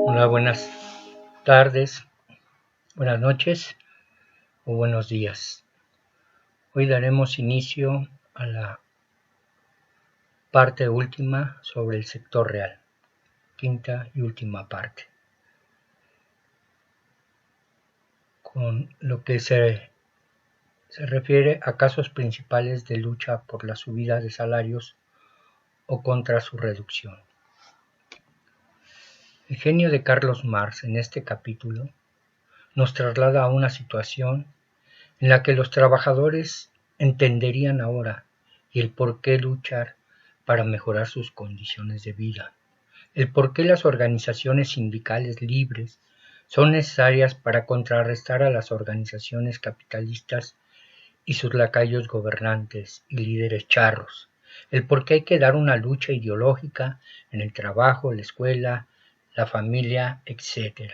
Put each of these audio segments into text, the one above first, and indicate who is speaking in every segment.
Speaker 1: Hola, buenas tardes, buenas noches o buenos días. Hoy daremos inicio a la parte última sobre el sector real, quinta y última parte, con lo que se refiere a casos principales de lucha por la subida de salarios o contra su reducción. El genio de Carlos Marx en este capítulo nos traslada a una situación en la que los trabajadores entenderían ahora el por qué luchar para mejorar sus condiciones de vida, el por qué las organizaciones sindicales libres son necesarias para contrarrestar a las organizaciones capitalistas y sus lacayos gobernantes y líderes charros, el por qué hay que dar una lucha ideológica en el trabajo, la escuela, la familia, etc.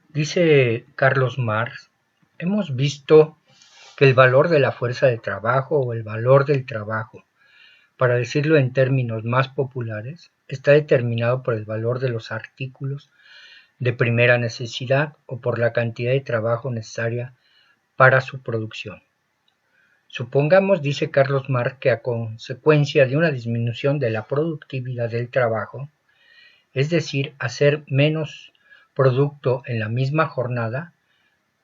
Speaker 1: Dice Carlos Marx, hemos visto que el valor de la fuerza de trabajo o el valor del trabajo, para decirlo en términos más populares, está determinado por el valor de los artículos de primera necesidad o por la cantidad de trabajo necesaria para su producción. Supongamos, dice Carlos Marx, que a consecuencia de una disminución de la productividad del trabajo, es decir, hacer menos producto en la misma jornada,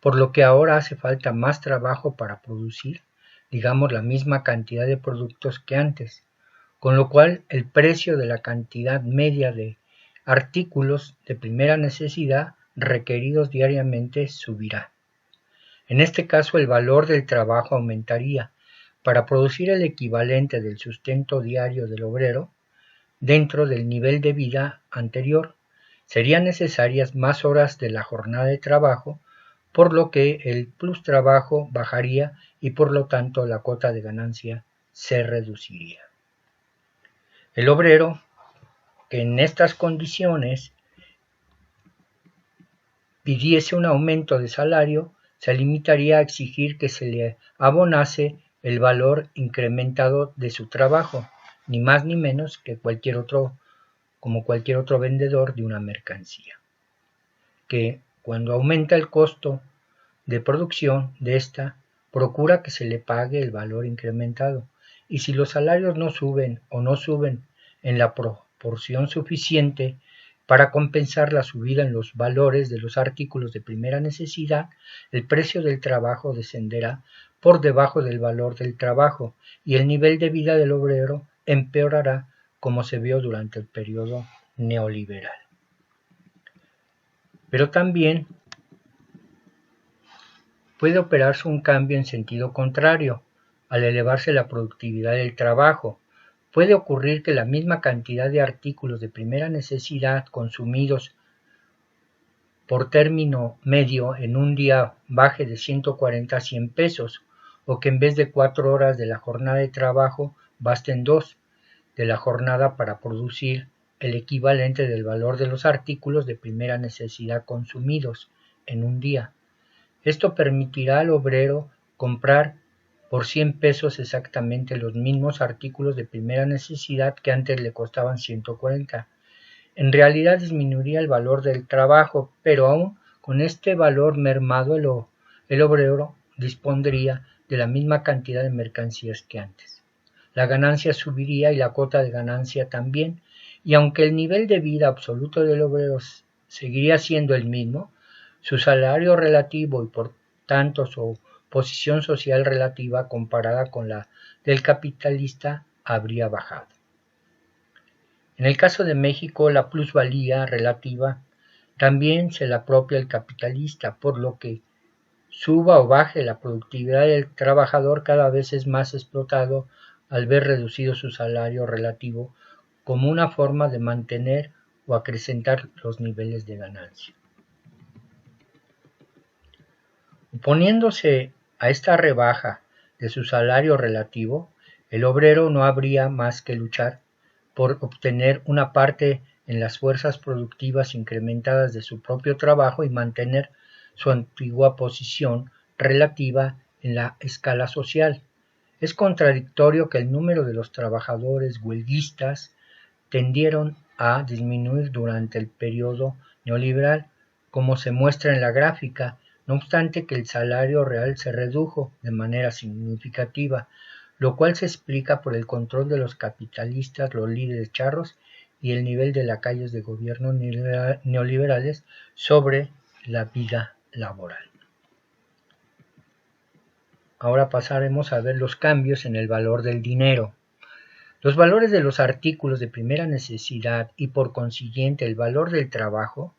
Speaker 1: por lo que ahora hace falta más trabajo para producir, digamos, la misma cantidad de productos que antes, con lo cual el precio de la cantidad media de artículos de primera necesidad requeridos diariamente subirá. En este caso, el valor del trabajo aumentaría para producir el equivalente del sustento diario del obrero dentro del nivel de vida anterior. Serían necesarias más horas de la jornada de trabajo, por lo que el plus trabajo bajaría y por lo tanto la cuota de ganancia se reduciría. El obrero, que en estas condiciones pidiese un aumento de salario, se limitaría a exigir que se le abonase el valor incrementado de su trabajo, ni más ni menos que como cualquier otro vendedor de una mercancía, que cuando aumenta el costo de producción de esta, procura que se le pague el valor incrementado, y si los salarios no suben o no suben en la proporción suficiente para compensar la subida en los valores de los artículos de primera necesidad, el precio del trabajo descenderá por debajo del valor del trabajo y el nivel de vida del obrero empeorará, como se vio durante el periodo neoliberal. Pero también puede operarse un cambio en sentido contrario. Al elevarse la productividad del trabajo, puede ocurrir que la misma cantidad de artículos de primera necesidad consumidos por término medio en un día baje de 140 a 100 pesos, o que en vez de 4 horas de la jornada de trabajo basten 2 de la jornada para producir el equivalente del valor de los artículos de primera necesidad consumidos en un día. Esto permitirá al obrero comprar por 100 pesos exactamente los mismos artículos de primera necesidad que antes le costaban 140. En realidad disminuiría el valor del trabajo, pero aún con este valor mermado el obrero dispondría de la misma cantidad de mercancías que antes. La ganancia subiría y la cuota de ganancia también, y aunque el nivel de vida absoluto del obrero seguiría siendo el mismo, su salario relativo y por tanto su posición social relativa comparada con la del capitalista habría bajado. En el caso de México, la plusvalía relativa también se la apropia el capitalista, por lo que suba o baje la productividad del trabajador cada vez es más explotado al ver reducido su salario relativo como una forma de mantener o acrecentar los niveles de ganancia. Oponiéndose a esta rebaja de su salario relativo, el obrero no habría más que luchar por obtener una parte en las fuerzas productivas incrementadas de su propio trabajo y mantener su antigua posición relativa en la escala social. Es contradictorio que el número de los trabajadores huelguistas tendieron a disminuir durante el periodo neoliberal, como se muestra en la gráfica, no obstante que el salario real se redujo de manera significativa, lo cual se explica por el control de los capitalistas, los líderes charros y el nivel de lacayos de gobiernos neoliberales sobre la vida laboral. Ahora pasaremos a ver los cambios en el valor del dinero. Los valores de los artículos de primera necesidad y por consiguiente el valor del trabajo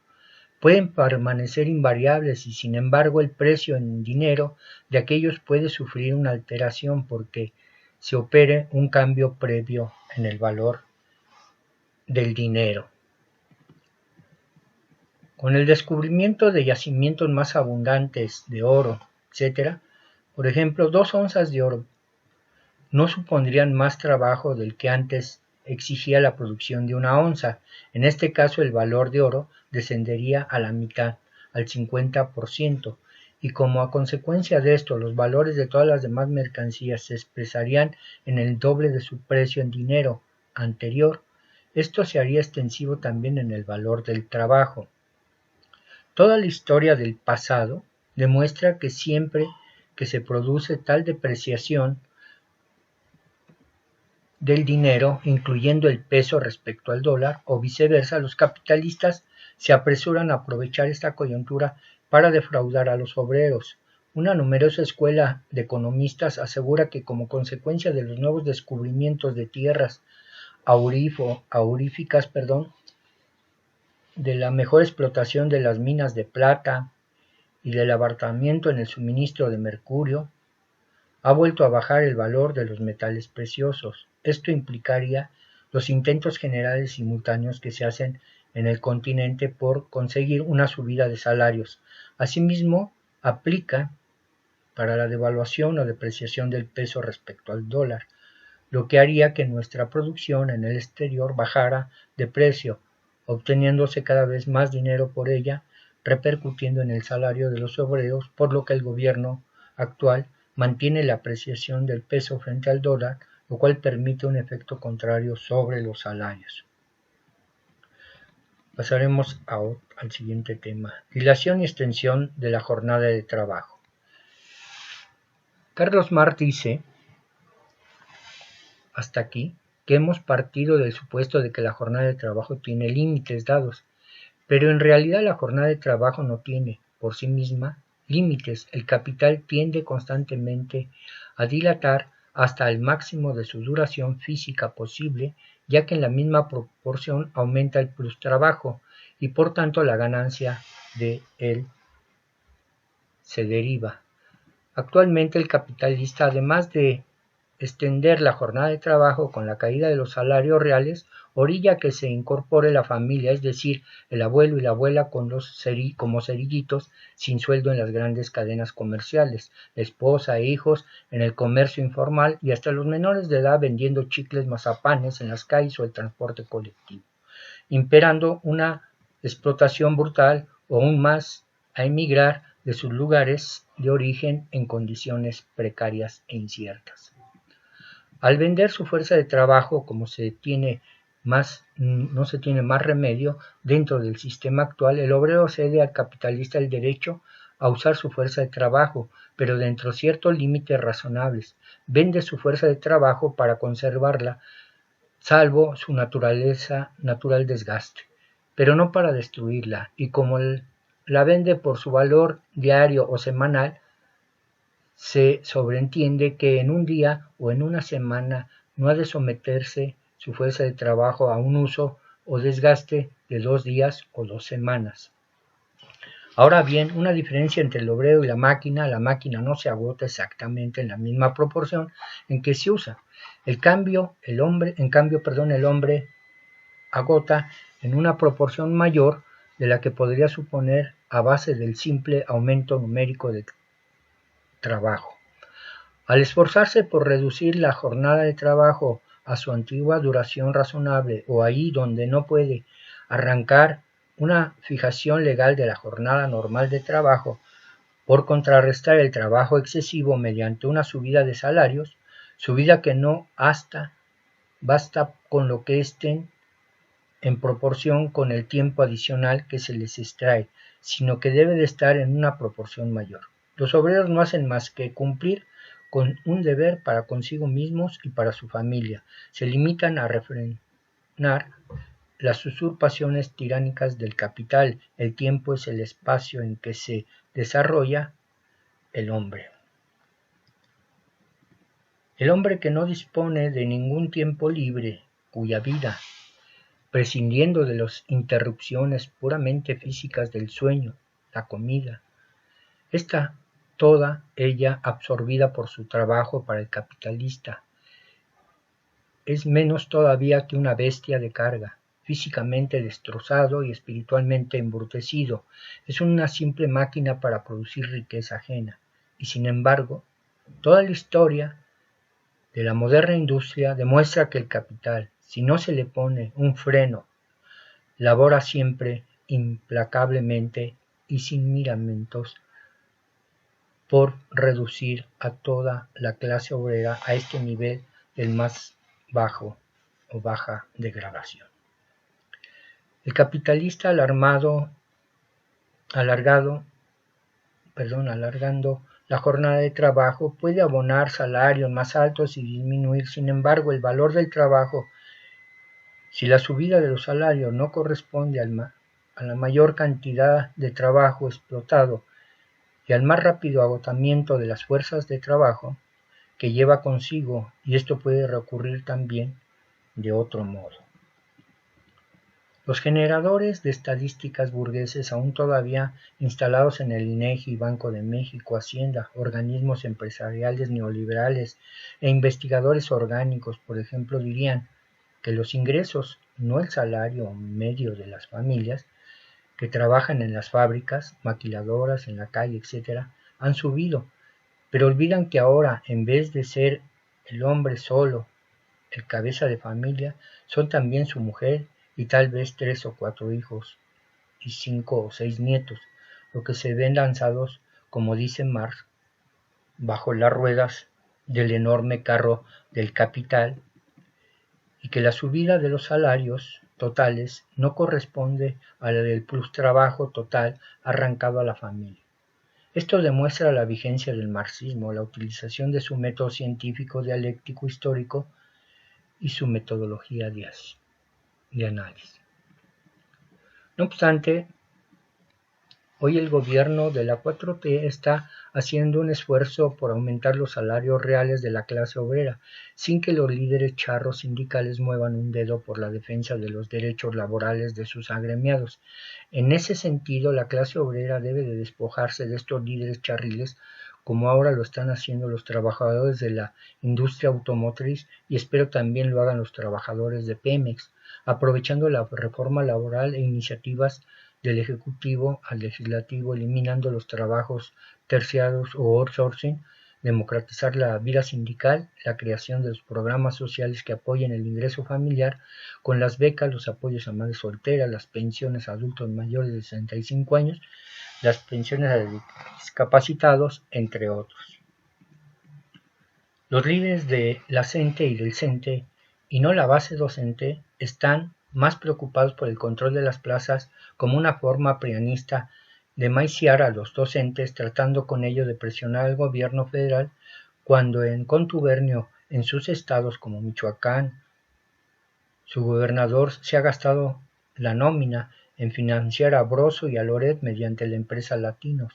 Speaker 1: pueden permanecer invariables y sin embargo el precio en dinero de aquellos puede sufrir una alteración porque se opere un cambio previo en el valor del dinero. Con el descubrimiento de yacimientos más abundantes de oro, etc., por ejemplo, 2 onzas de oro no supondrían más trabajo del que antes exigía la producción de 1 onza. En este caso el valor de oro descendería a la mitad, al 50%, y como a consecuencia de esto los valores de todas las demás mercancías se expresarían en el doble de su precio en dinero anterior, esto se haría extensivo también en el valor del trabajo. Toda la historia del pasado demuestra que siempre que se produce tal depreciación del dinero, incluyendo el peso respecto al dólar, o viceversa, los capitalistas se apresuran a aprovechar esta coyuntura para defraudar a los obreros. Una numerosa escuela de economistas asegura que como consecuencia de los nuevos descubrimientos de tierras auríficas, de la mejor explotación de las minas de plata y del abaratamiento en el suministro de mercurio, ha vuelto a bajar el valor de los metales preciosos. Esto implicaría los intentos generales simultáneos que se hacen en el continente por conseguir una subida de salarios. Asimismo, aplica para la devaluación o depreciación del peso respecto al dólar, lo que haría que nuestra producción en el exterior bajara de precio, obteniéndose cada vez más dinero por ella, repercutiendo en el salario de los obreros, por lo que el gobierno actual mantiene la apreciación del peso frente al dólar, lo cual permite un efecto contrario sobre los salarios. Pasaremos al siguiente tema: dilación y extensión de la jornada de trabajo. Carlos Marx dice, hasta aquí, que hemos partido del supuesto de que la jornada de trabajo tiene límites dados, pero en realidad la jornada de trabajo no tiene, por sí misma, límites. El capital tiende constantemente a dilatar hasta el máximo de su duración física posible, ya que en la misma proporción aumenta el plus trabajo y por tanto la ganancia de él se deriva. Actualmente el capitalista, además de extender la jornada de trabajo con la caída de los salarios reales, orilla que se incorpore la familia, es decir, el abuelo y la abuela como cerillitos sin sueldo en las grandes cadenas comerciales, la esposa e hijos en el comercio informal y hasta los menores de edad vendiendo chicles, mazapanes en las calles o el transporte colectivo, imperando una explotación brutal o aún más a emigrar de sus lugares de origen en condiciones precarias e inciertas. Al vender su fuerza de trabajo, como no se tiene más remedio dentro del sistema actual, el obrero cede al capitalista el derecho a usar su fuerza de trabajo, pero dentro de ciertos límites razonables. Vende su fuerza de trabajo para conservarla, salvo su natural desgaste, pero no para destruirla, y como la vende por su valor diario o semanal, se sobreentiende que en un día o en una semana no ha de someterse su fuerza de trabajo a un uso o desgaste de 2 días o 2 semanas. Ahora bien, una diferencia entre el obrero y la máquina no se agota exactamente en la misma proporción en que se usa. El hombre agota en una proporción mayor de la que podría suponer a base del simple aumento numérico de trabajo. Al esforzarse por reducir la jornada de trabajo a su antigua duración razonable o ahí donde no puede arrancar una fijación legal de la jornada normal de trabajo por contrarrestar el trabajo excesivo mediante una subida de salarios, su vida que no basta con lo que estén en proporción con el tiempo adicional que se les extrae, sino que debe de estar en una proporción mayor. Los obreros no hacen más que cumplir con un deber para consigo mismos y para su familia. Se limitan a refrenar las usurpaciones tiránicas del capital. El tiempo es el espacio en que se desarrolla el hombre. El hombre que no dispone de ningún tiempo libre, cuya vida, prescindiendo de las interrupciones puramente físicas del sueño, la comida, está toda ella absorbida por su trabajo para el capitalista, es menos todavía que una bestia de carga, físicamente destrozado y espiritualmente embrutecido, es una simple máquina para producir riqueza ajena, y sin embargo, toda la historia de la moderna industria demuestra que el capital, si no se le pone un freno, labora siempre implacablemente y sin miramientos por reducir a toda la clase obrera a este nivel del más bajo o baja degradación. El capitalista alargando la jornada de trabajo puede abonar salarios más altos y disminuir, sin embargo, el valor del trabajo. Si la subida de los salarios no corresponde a la mayor cantidad de trabajo explotado y al más rápido agotamiento de las fuerzas de trabajo que lleva consigo, y esto puede recurrir también de otro modo. Los generadores de estadísticas burgueses, aún todavía instalados en el INEGI, Banco de México, Hacienda, organismos empresariales neoliberales e investigadores orgánicos, por ejemplo, dirían que los ingresos, no el salario medio de las familias que trabajan en las fábricas, maquiladoras, en la calle, etc., han subido, pero olvidan que ahora, en vez de ser el hombre solo, el cabeza de familia, son también su mujer y tal vez 3 o 4 hijos y 5 o 6 nietos, lo que se ven lanzados, como dice Marx, bajo las ruedas del enorme carro del capital, y que la subida de los salarios totales no corresponde a la del plus trabajo total arrancado a la familia. Esto demuestra la vigencia del marxismo, la utilización de su método científico dialéctico histórico y su metodología de análisis. No obstante, hoy el gobierno de la 4T está haciendo un esfuerzo por aumentar los salarios reales de la clase obrera, sin que los líderes charros sindicales muevan un dedo por la defensa de los derechos laborales de sus agremiados. En ese sentido, la clase obrera debe de despojarse de estos líderes charriles, como ahora lo están haciendo los trabajadores de la industria automotriz, y espero también lo hagan los trabajadores de Pemex, aprovechando la reforma laboral e iniciativas del Ejecutivo al Legislativo, eliminando los trabajos terciarios o outsourcing, democratizar la vida sindical, la creación de los programas sociales que apoyen el ingreso familiar, con las becas, los apoyos a madres solteras, las pensiones a adultos mayores de 65 años, las pensiones a discapacitados, entre otros. Los líderes de la CENTE y del CENTE, y no la base docente, están más preocupados por el control de las plazas como una forma prianista de maiciar a los docentes, tratando con ello de presionar al gobierno federal, cuando en contubernio en sus estados como Michoacán, su gobernador se ha gastado la nómina en financiar a Broso y a Loret mediante la empresa Latinos,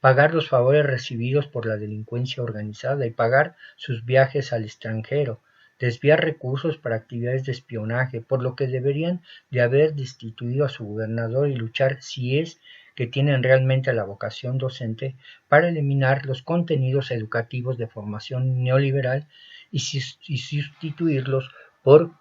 Speaker 1: pagar los favores recibidos por la delincuencia organizada y pagar sus viajes al extranjero, desviar recursos para actividades de espionaje, por lo que deberían de haber destituido a su gobernador y luchar, si es que tienen realmente la vocación docente, para eliminar los contenidos educativos de formación neoliberal y sustituirlos por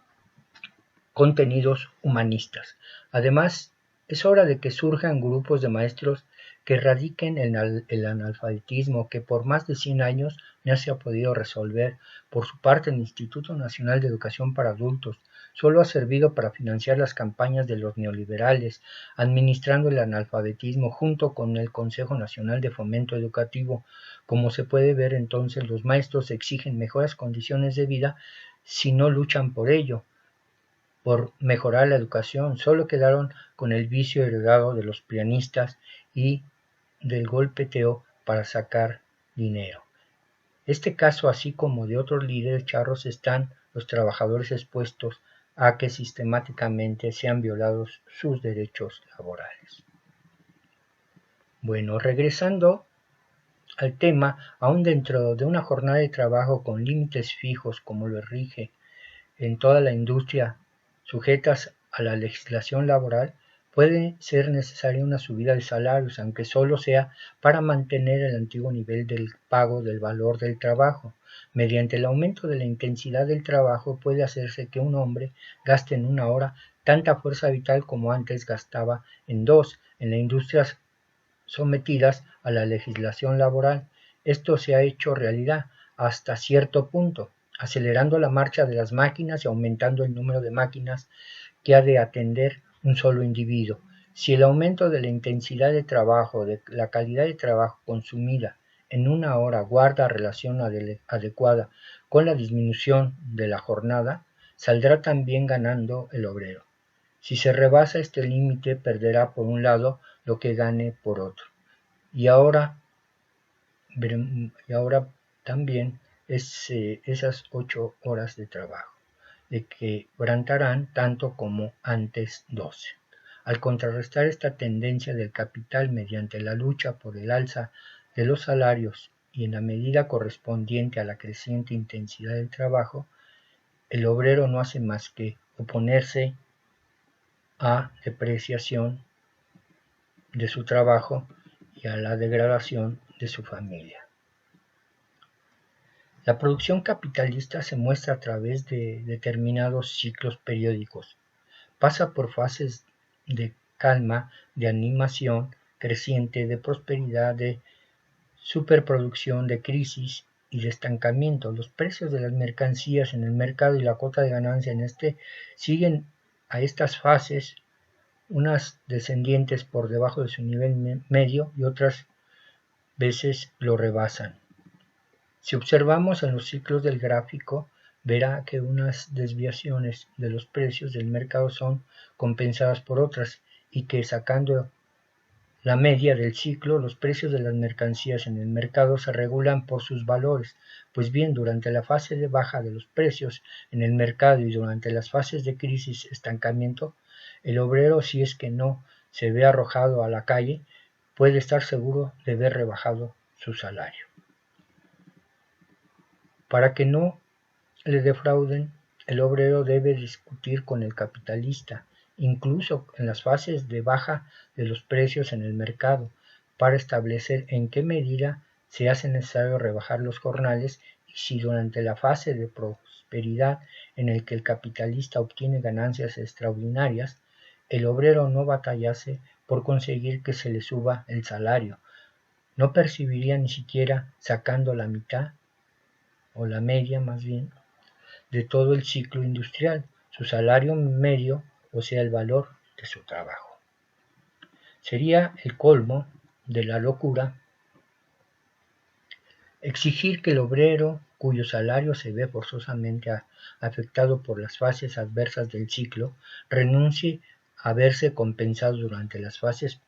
Speaker 1: contenidos humanistas. Además, es hora de que surjan grupos de maestros que erradiquen el analfabetismo que por más de 100 años no se ha podido resolver. Por su parte, el Instituto Nacional de Educación para Adultos solo ha servido para financiar las campañas de los neoliberales, administrando el analfabetismo junto con el Consejo Nacional de Fomento Educativo, Como se puede ver entonces, los maestros exigen mejores condiciones de vida si no luchan por ello, por mejorar la educación. Solo quedaron con el vicio heredado de los pianistas y del golpeteo para sacar dinero. Este caso, así como de otros líderes charros, están los trabajadores expuestos a que sistemáticamente sean violados sus derechos laborales. Bueno, regresando al tema, aún dentro de una jornada de trabajo con límites fijos como lo rige en toda la industria sujetas a la legislación laboral, puede ser necesaria una subida de salarios, aunque solo sea para mantener el antiguo nivel del pago del valor del trabajo. Mediante el aumento de la intensidad del trabajo puede hacerse que un hombre gaste en una hora tanta fuerza vital como antes gastaba en dos en las industrias sometidas a la legislación laboral. Esto se ha hecho realidad hasta cierto punto, acelerando la marcha de las máquinas y aumentando el número de máquinas que ha de atender un solo individuo. Si el aumento de la intensidad de trabajo, de la calidad de trabajo consumida en una hora guarda relación adecuada con la disminución de la jornada, saldrá también ganando el obrero. Si se rebasa este límite, perderá por un lado lo que gane por otro. Y ahora también esas 8 horas de trabajo, de que quebrantarán tanto como antes 12. Al contrarrestar esta tendencia del capital mediante la lucha por el alza de los salarios y en la medida correspondiente a la creciente intensidad del trabajo, el obrero no hace más que oponerse a depreciación de su trabajo y a la degradación de su familia. La producción capitalista se muestra a través de determinados ciclos periódicos. Pasa por fases de calma, de animación creciente, de prosperidad, de superproducción, de crisis y de estancamiento. Los precios de las mercancías en el mercado y la cuota de ganancia en este siguen a estas fases, unas descendientes por debajo de su nivel medio y otras veces lo rebasan. Si observamos en los ciclos del gráfico, verá que unas desviaciones de los precios del mercado son compensadas por otras y que sacando la media del ciclo, los precios de las mercancías en el mercado se regulan por sus valores. Pues bien, durante la fase de baja de los precios en el mercado y durante las fases de crisis, estancamiento, el obrero, si es que no se ve arrojado a la calle, puede estar seguro de ver rebajado su salario. Para que no le defrauden, el obrero debe discutir con el capitalista, incluso en las fases de baja de los precios en el mercado, para establecer en qué medida se hace necesario rebajar los jornales y si durante la fase de prosperidad en el que el capitalista obtiene ganancias extraordinarias, el obrero no batallase por conseguir que se le suba el salario, no percibiría ni siquiera sacando la mitad o la media más bien de todo el ciclo industrial, su salario medio, o sea, el valor de su trabajo. Sería el colmo de la locura exigir que el obrero, cuyo salario se ve forzosamente afectado por las fases adversas del ciclo, renuncie a verse compensado durante las fases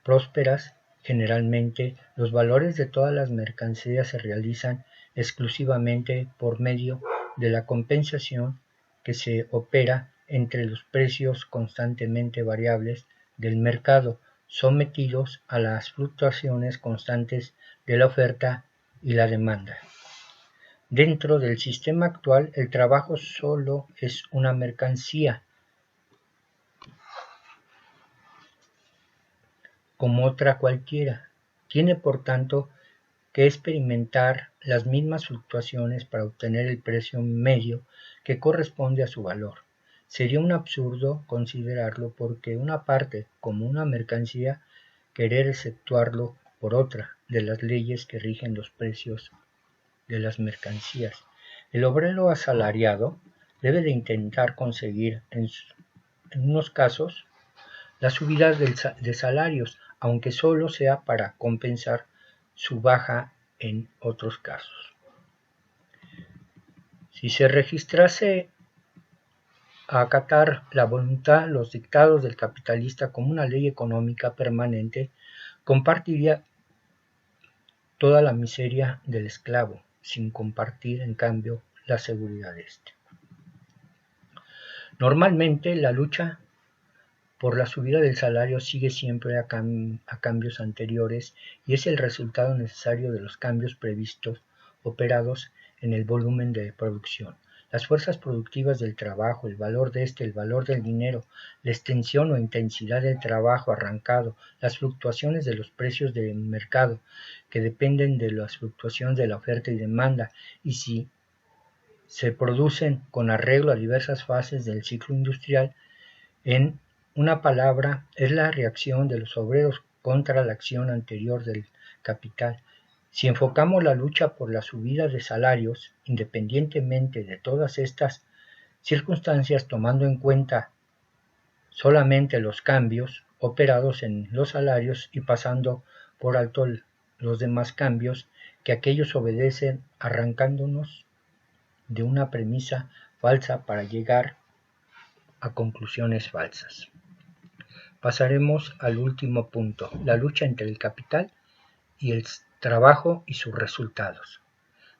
Speaker 1: prósperas. Generalmente, los valores de todas las mercancías se realizan exclusivamente por medio de la compensación que se opera entre los precios constantemente variables del mercado, sometidos a las fluctuaciones constantes de la oferta y la demanda. Dentro del sistema actual, el trabajo solo es una mercancía, como otra cualquiera. Tiene, por tanto, que experimentar las mismas fluctuaciones para obtener el precio medio que corresponde a su valor. Sería un absurdo considerarlo porque una parte como una mercancía, querer exceptuarlo por otra de las leyes que rigen los precios de las mercancías. El obrero asalariado debe de intentar conseguir en unos casos la subida de salarios, aunque solo sea para compensar su baja en otros casos. Si se registrase a acatar la voluntad, los dictados del capitalista como una ley económica permanente, compartiría toda la miseria del esclavo, sin compartir, en cambio, la seguridad de éste. Normalmente, la lucha por la subida del salario sigue siempre a cambios anteriores y es el resultado necesario de los cambios previstos operados en el volumen de producción. Las fuerzas productivas del trabajo, el valor de el valor del dinero, la extensión o intensidad del trabajo arrancado, las fluctuaciones de los precios del mercado, que dependen de las fluctuaciones de la oferta y demanda, y si se producen con arreglo a diversas fases del ciclo industrial. En una palabra, es la reacción de los obreros contra la acción anterior del capital. Si enfocamos la lucha por la subida de salarios, independientemente de todas estas circunstancias, tomando en cuenta solamente los cambios operados en los salarios y pasando por alto los demás cambios, que aquellos obedecen, arrancándonos de una premisa falsa para llegar a conclusiones falsas. Pasaremos al último punto, la lucha entre el capital y el trabajo y sus resultados.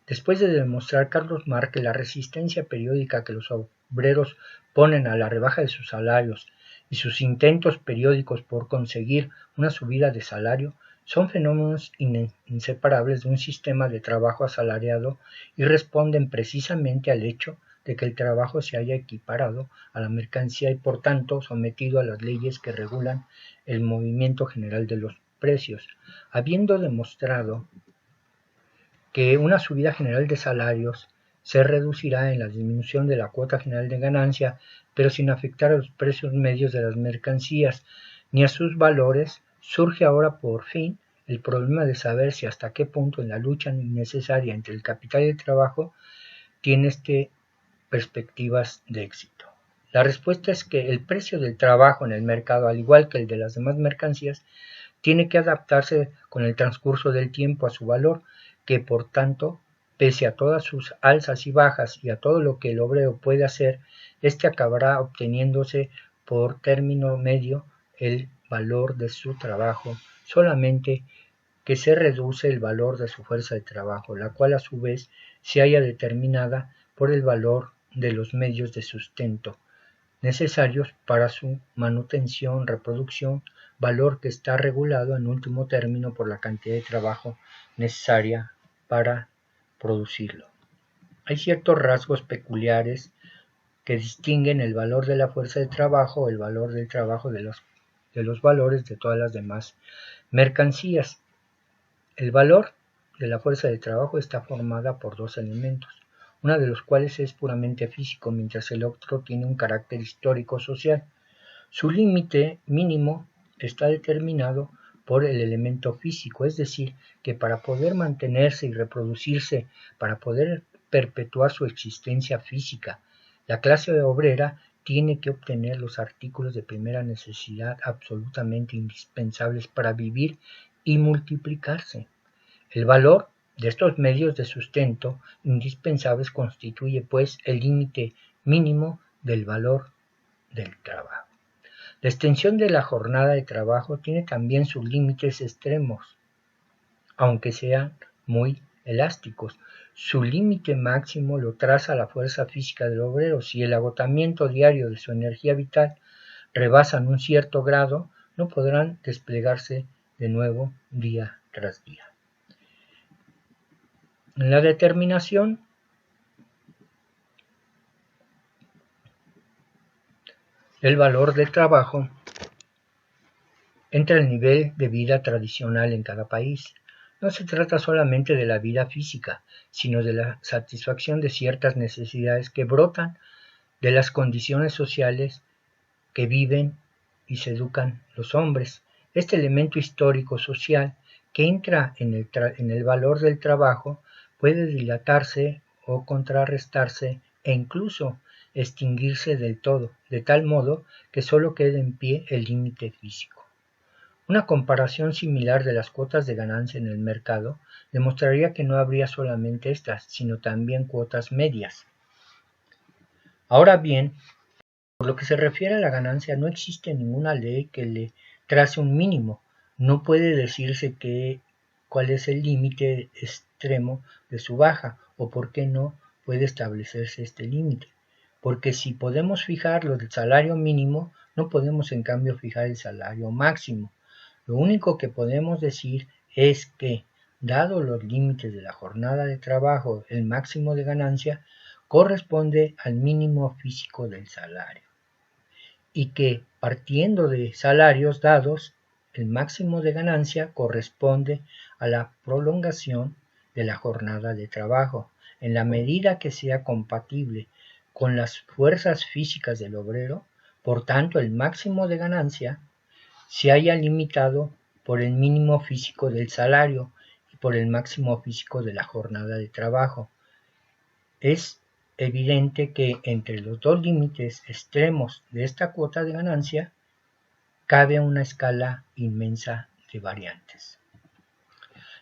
Speaker 1: Después de demostrar Carlos Marx que la resistencia periódica que los obreros ponen a la rebaja de sus salarios y sus intentos periódicos por conseguir una subida de salario son fenómenos inseparables de un sistema de trabajo asalariado y responden precisamente al hecho de que el trabajo se haya equiparado a la mercancía y por tanto sometido a las leyes que regulan el movimiento general de los precios. Habiendo demostrado que una subida general de salarios se reducirá en la disminución de la cuota general de ganancia, pero sin afectar a los precios medios de las mercancías ni a sus valores, surge ahora por fin el problema de saber si hasta qué punto en la lucha necesaria entre el capital y el trabajo tiene perspectivas de éxito. La respuesta es que el precio del trabajo en el mercado, al igual que el de las demás mercancías, tiene que adaptarse con el transcurso del tiempo a su valor, que por tanto, pese a todas sus alzas y bajas y a todo lo que el obrero puede hacer, acabará obteniéndose por término medio el valor de su trabajo, solamente que se reduce el valor de su fuerza de trabajo, la cual a su vez se halla determinada por el valor de los medios de sustento necesarios para su manutención, reproducción, valor que está regulado en último término por la cantidad de trabajo necesaria para producirlo. Hay ciertos rasgos peculiares que distinguen el valor de la fuerza de trabajo o el valor del trabajo de los valores de todas las demás mercancías. El valor de la fuerza de trabajo está formada por dos elementos, uno de los cuales es puramente físico, mientras el otro tiene un carácter histórico-social. Su límite mínimo está determinado por el elemento físico, es decir, que para poder mantenerse y reproducirse, para poder perpetuar su existencia física, la clase obrera tiene que obtener los artículos de primera necesidad absolutamente indispensables para vivir y multiplicarse. El valor de estos medios de sustento indispensables constituye, pues, el límite mínimo del valor del trabajo. La extensión de la jornada de trabajo tiene también sus límites extremos, aunque sean muy elásticos. Su límite máximo lo traza la fuerza física del obrero. Si el agotamiento diario de su energía vital rebasan un cierto grado, no podrán desplegarse de nuevo día tras día. En la determinación del valor del trabajo entra el nivel de vida tradicional en cada país. No se trata solamente de la vida física, sino de la satisfacción de ciertas necesidades que brotan de las condiciones sociales que viven y se educan los hombres. Este elemento histórico-social que entra en el valor del trabajo puede dilatarse o contrarrestarse e incluso extinguirse del todo, de tal modo que solo quede en pie el límite físico. Una comparación similar de las cuotas de ganancia en el mercado demostraría que no habría solamente estas, sino también cuotas medias. Ahora bien, por lo que se refiere a la ganancia, no existe ninguna ley que le trace un mínimo. No puede decirse cuál es el límite extremo de su baja o por qué no puede establecerse este límite. Porque si podemos fijar lo del salario mínimo, no podemos en cambio fijar el salario máximo. Lo único que podemos decir es que, dado los límites de la jornada de trabajo, el máximo de ganancia corresponde al mínimo físico del salario y que, partiendo de salarios dados, el máximo de ganancia corresponde a la prolongación de la jornada de trabajo, en la medida que sea compatible con las fuerzas físicas del obrero. Por tanto, el máximo de ganancia se haya limitado por el mínimo físico del salario y por el máximo físico de la jornada de trabajo. Es evidente que entre los dos límites extremos de esta cuota de ganancia cabe una escala inmensa de variantes.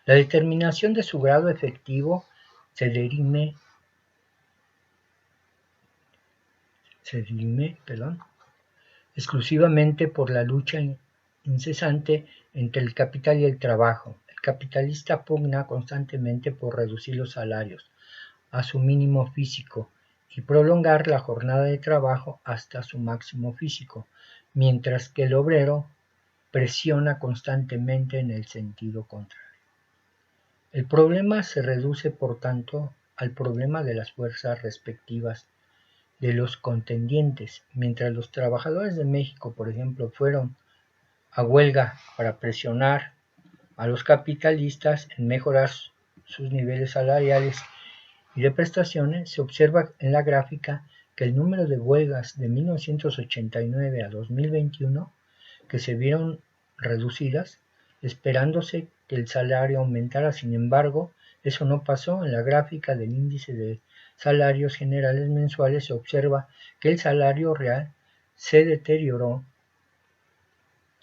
Speaker 1: La determinación de su grado efectivo se dirime exclusivamente por la lucha incesante entre el capital y el trabajo. El capitalista pugna constantemente por reducir los salarios a su mínimo físico y prolongar la jornada de trabajo hasta su máximo físico, mientras que el obrero presiona constantemente en el sentido contrario. El problema se reduce, por tanto, al problema de las fuerzas respectivas de los contendientes. Mientras los trabajadores de México, por ejemplo, fueron a huelga para presionar a los capitalistas en mejorar sus niveles salariales y de prestaciones, se observa en la gráfica que el número de huelgas de 1989 a 2021 que se vieron reducidas, esperándose que el salario aumentara. Sin embargo, eso no pasó. En la gráfica del índice de salarios generales mensuales se observa que el salario real se deterioró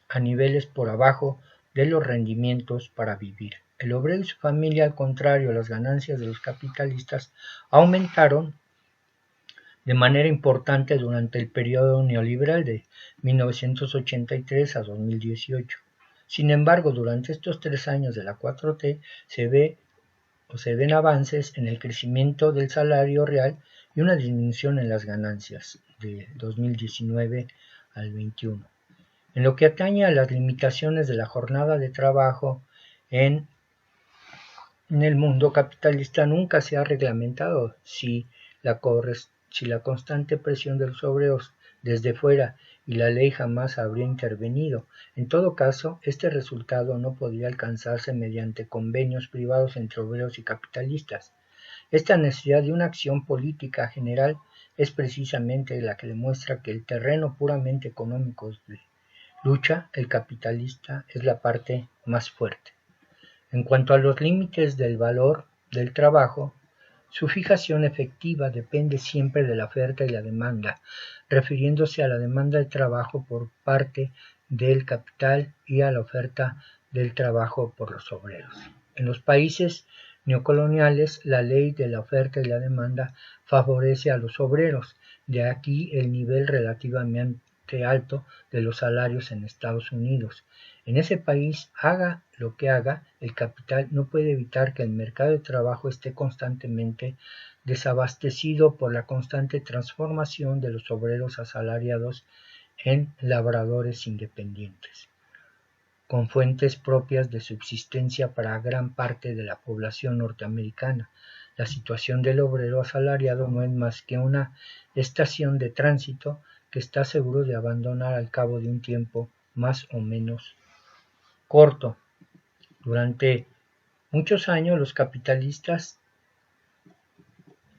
Speaker 1: a niveles por abajo de los rendimientos para vivir. El obrero y su familia, al contrario, las ganancias de los capitalistas aumentaron de manera importante durante el periodo neoliberal de 1983 a 2018. Sin embargo, durante estos 3 años de la 4T se ven avances en el crecimiento del salario real y una disminución en las ganancias de 2019 al 21. En lo que atañe a las limitaciones de la jornada de trabajo en el mundo capitalista, nunca se ha reglamentado si la constante presión de los obreros desde fuera y la ley jamás habría intervenido. En todo caso, este resultado no podría alcanzarse mediante convenios privados entre obreros y capitalistas. Esta necesidad de una acción política general es precisamente la que demuestra que el terreno puramente económico de lucha, el capitalista, es la parte más fuerte. En cuanto a los límites del valor del trabajo, su fijación efectiva depende siempre de la oferta y la demanda, refiriéndose a la demanda de trabajo por parte del capital y a la oferta del trabajo por los obreros. En los países neocoloniales, la ley de la oferta y la demanda favorece a los obreros, de aquí el nivel relativamente alto de los salarios en Estados Unidos. En ese país, haga lo que haga, el capital no puede evitar que el mercado de trabajo esté constantemente desabastecido por la constante transformación de los obreros asalariados en labradores independientes, con fuentes propias de subsistencia para gran parte de la población norteamericana. La situación del obrero asalariado no es más que una estación de tránsito que está seguro de abandonar al cabo de un tiempo más o menos corto. Durante muchos años los capitalistas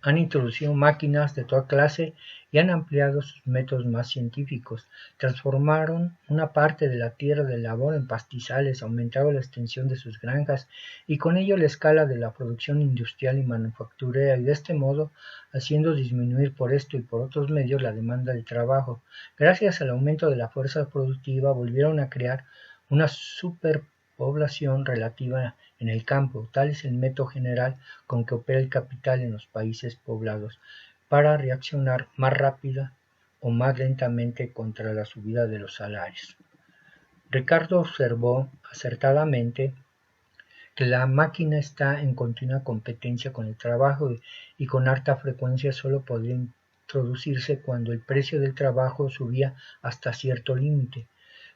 Speaker 1: han introducido máquinas de toda clase y han ampliado sus métodos más científicos. Transformaron una parte de la tierra de labor en pastizales, aumentaron la extensión de sus granjas y con ello la escala de la producción industrial y manufacturera, y de este modo haciendo disminuir por esto y por otros medios la demanda de trabajo. Gracias al aumento de la fuerza productiva volvieron a crear una superpoblación relativa en el campo. Tal es el método general con que opera el capital en los países poblados para reaccionar más rápida o más lentamente contra la subida de los salarios. Ricardo observó acertadamente que la máquina está en continua competencia con el trabajo y con harta frecuencia solo podría introducirse cuando el precio del trabajo subía hasta cierto límite.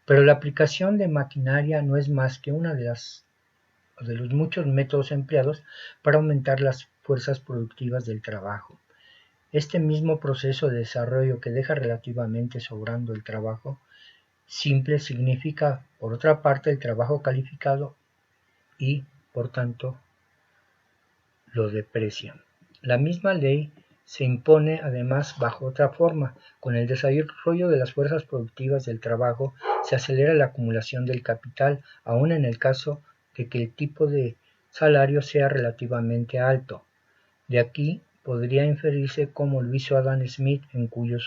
Speaker 1: Pero la aplicación de maquinaria no es más que uno de los muchos métodos empleados para aumentar las fuerzas productivas del trabajo. Este mismo proceso de desarrollo que deja relativamente sobrando el trabajo simple significa, por otra parte, el trabajo calificado y, por tanto, lo deprecia. La misma ley se impone además bajo otra forma. Con el desarrollo de las fuerzas productivas del trabajo se acelera la acumulación del capital, aun en el caso de que el tipo de salario sea relativamente alto. De aquí podría inferirse como lo hizo Adam Smith, en cuyo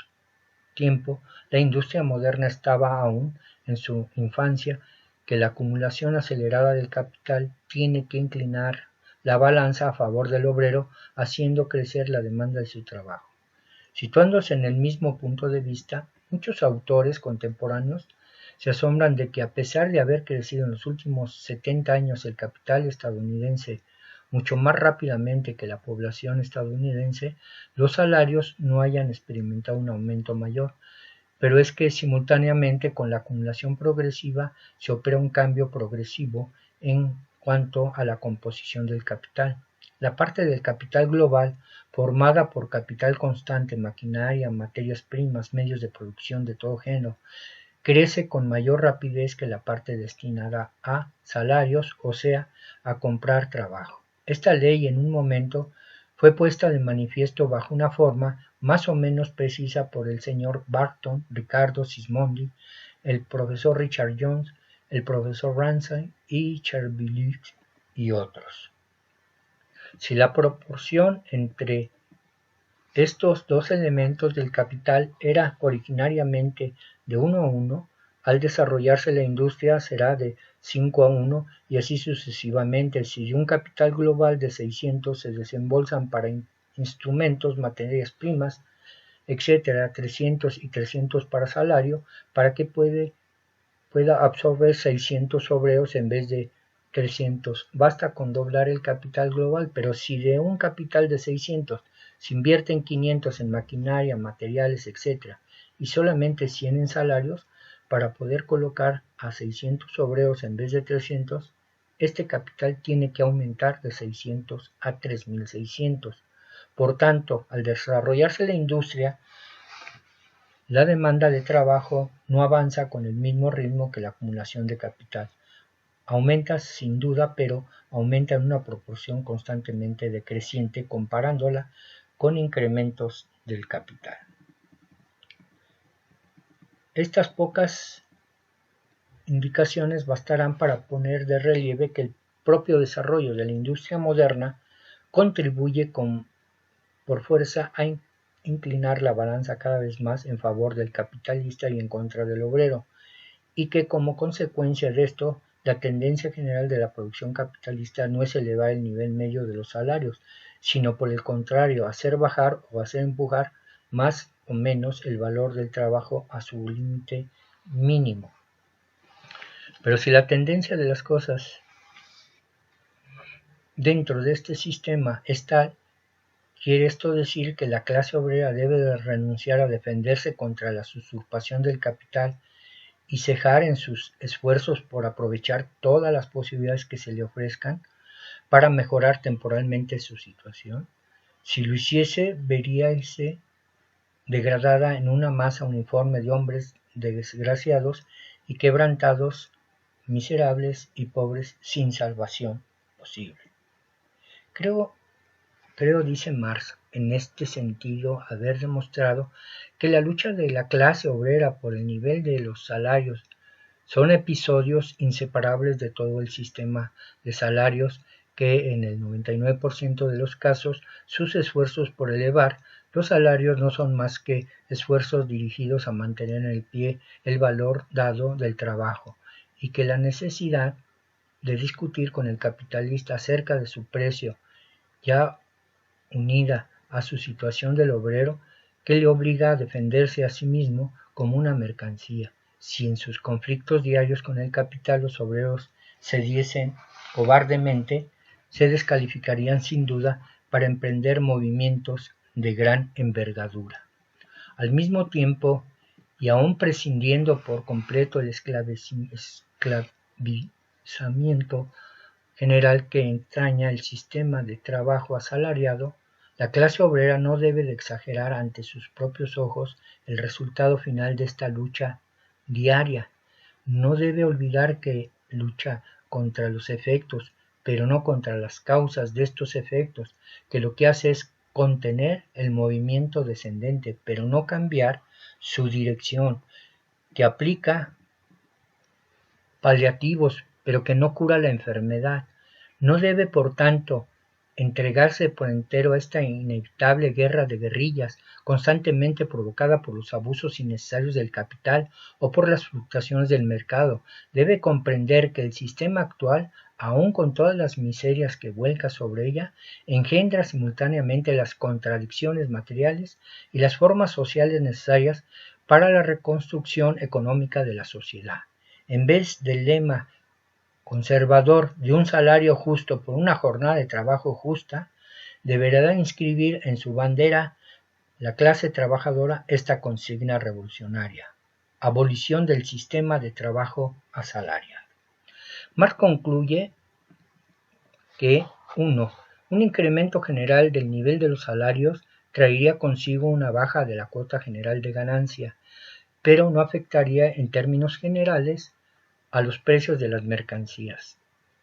Speaker 1: tiempo la industria moderna estaba aún en su infancia, que la acumulación acelerada del capital tiene que inclinar la balanza a favor del obrero, haciendo crecer la demanda de su trabajo. Situándose en el mismo punto de vista, muchos autores contemporáneos se asombran de que, a pesar de haber crecido en los últimos 70 años el capital estadounidense mucho más rápidamente que la población estadounidense, los salarios no hayan experimentado un aumento mayor. Pero es que simultáneamente con la acumulación progresiva se opera un cambio progresivo en cuanto a la composición del capital. La parte del capital global, formada por capital constante, maquinaria, materias primas, medios de producción de todo género, crece con mayor rapidez que la parte destinada a salarios, o sea, a comprar trabajo. Esta ley en un momento fue puesta de manifiesto bajo una forma más o menos precisa por el señor Barton, Ricardo Sismondi, el profesor Richard Jones, el profesor Ramsay y Cherbulic y otros. Si la proporción entre estos dos elementos del capital era originariamente de 1:1, al desarrollarse la industria será de 5:1 y así sucesivamente. Si de un capital global de 600 se desembolsan para instrumentos, materias primas, etc., 300 y 300 para salario, para que pueda absorber 600 obreros en vez de 300. Basta con doblar el capital global, pero si de un capital de 600 se invierten 500 en maquinaria, materiales, etc., y solamente 100 en salarios, para poder colocar a 600 obreros en vez de 300, este capital tiene que aumentar de 600 a 3600. Por tanto, al desarrollarse la industria, la demanda de trabajo no avanza con el mismo ritmo que la acumulación de capital. Aumenta sin duda, pero aumenta en una proporción constantemente decreciente comparándola con incrementos del capital. Estas pocas indicaciones bastarán para poner de relieve que el propio desarrollo de la industria moderna contribuye por fuerza a inclinar la balanza cada vez más en favor del capitalista y en contra del obrero, y que como consecuencia de esto, la tendencia general de la producción capitalista no es elevar el nivel medio de los salarios, sino por el contrario, hacer bajar o hacer empujar más o menos el valor del trabajo a su límite mínimo. Pero si la tendencia de las cosas dentro de este sistema es tal, quiere esto decir que la clase obrera debe de renunciar a defenderse contra la usurpación del capital y cejar en sus esfuerzos por aprovechar todas las posibilidades que se le ofrezcan para mejorar temporalmente su situación. Si lo hiciese, veríase degradada en una masa uniforme de hombres desgraciados y quebrantados, miserables y pobres sin salvación posible. Creo, dice Marx, en este sentido haber demostrado que la lucha de la clase obrera por el nivel de los salarios son episodios inseparables de todo el sistema de salarios, que en el 99% de los casos sus esfuerzos por elevar los salarios no son más que esfuerzos dirigidos a mantener en el pie el valor dado del trabajo, y que la necesidad de discutir con el capitalista acerca de su precio, ya unida a su situación del obrero, que le obliga a defenderse a sí mismo como una mercancía. Si en sus conflictos diarios con el capital los obreros cediesen cobardemente, se descalificarían sin duda para emprender movimientos de gran envergadura. Al mismo tiempo, y aun prescindiendo por completo el esclavizamiento general que entraña el sistema de trabajo asalariado, la clase obrera no debe de exagerar ante sus propios ojos el resultado final de esta lucha diaria. No debe olvidar que lucha contra los efectos, pero no contra las causas de estos efectos, que lo que hace es contener el movimiento descendente, pero no cambiar su dirección, que aplica paliativos, pero que no cura la enfermedad. No debe, por tanto, entregarse por entero a esta inevitable guerra de guerrillas, constantemente provocada por los abusos innecesarios del capital o por las fluctuaciones del mercado. Debe comprender que el sistema actual, aun con todas las miserias que vuelca sobre ella, engendra simultáneamente las contradicciones materiales y las formas sociales necesarias para la reconstrucción económica de la sociedad. En vez del lema conservador de un salario justo por una jornada de trabajo justa, deberá inscribir en su bandera la clase trabajadora esta consigna revolucionaria: abolición del sistema de trabajo asalariado. Marx concluye que 1. Un incremento general del nivel de los salarios traería consigo una baja de la cuota general de ganancia, pero no afectaría en términos generales a los precios de las mercancías.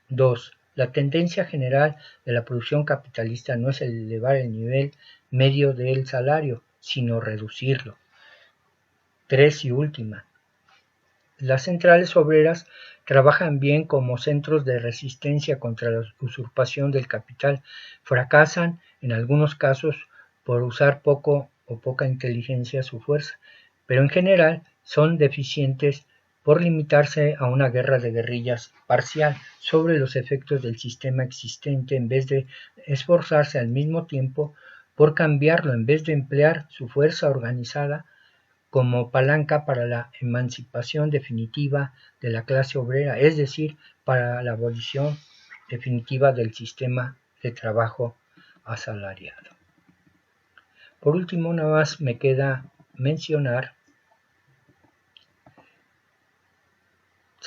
Speaker 1: 2. La tendencia general de la producción capitalista no es elevar el nivel medio del salario, sino reducirlo. 3. Y última. Las centrales obreras trabajan bien como centros de resistencia contra la usurpación del capital. Fracasan en algunos casos por usar poco o poca inteligencia su fuerza, pero en general son deficientes por limitarse a una guerra de guerrillas parcial sobre los efectos del sistema existente en vez de esforzarse al mismo tiempo por cambiarlo, en vez de emplear su fuerza organizada como palanca para la emancipación definitiva de la clase obrera, es decir, para la abolición definitiva del sistema de trabajo asalariado. Por último, nada más me queda mencionar,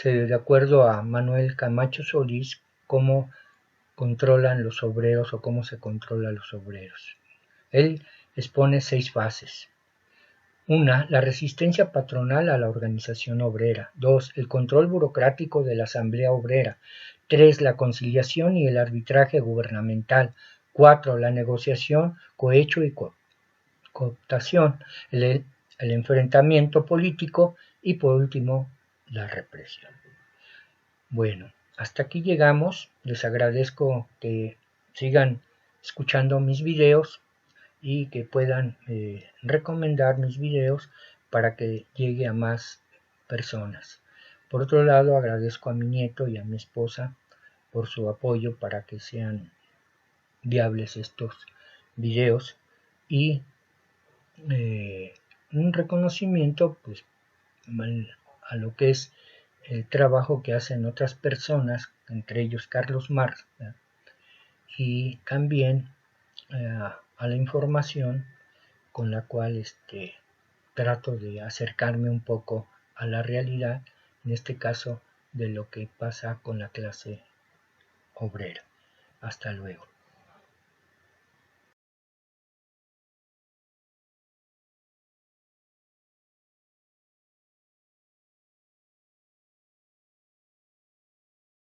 Speaker 1: de acuerdo a Manuel Camacho Solís, cómo controlan los obreros o cómo se controla los obreros. Él expone 6 fases. 1. La resistencia patronal a la organización obrera. 2. El control burocrático de la asamblea obrera. 3. La conciliación y el arbitraje gubernamental. 4. La negociación, cohecho y cooptación. El enfrentamiento político y, por último, la represión. Bueno, hasta aquí llegamos. Les agradezco que sigan escuchando mis videos y que puedan recomendar mis videos para que llegue a más personas. Por otro lado, agradezco a mi nieto y a mi esposa por su apoyo para que sean viables estos videos y un reconocimiento pues a lo que es el trabajo que hacen otras personas, entre ellos Carlos Marx, ¿verdad? Y también a la información con la cual trato de acercarme un poco a la realidad, en este caso de lo que pasa con la clase obrera. Hasta luego.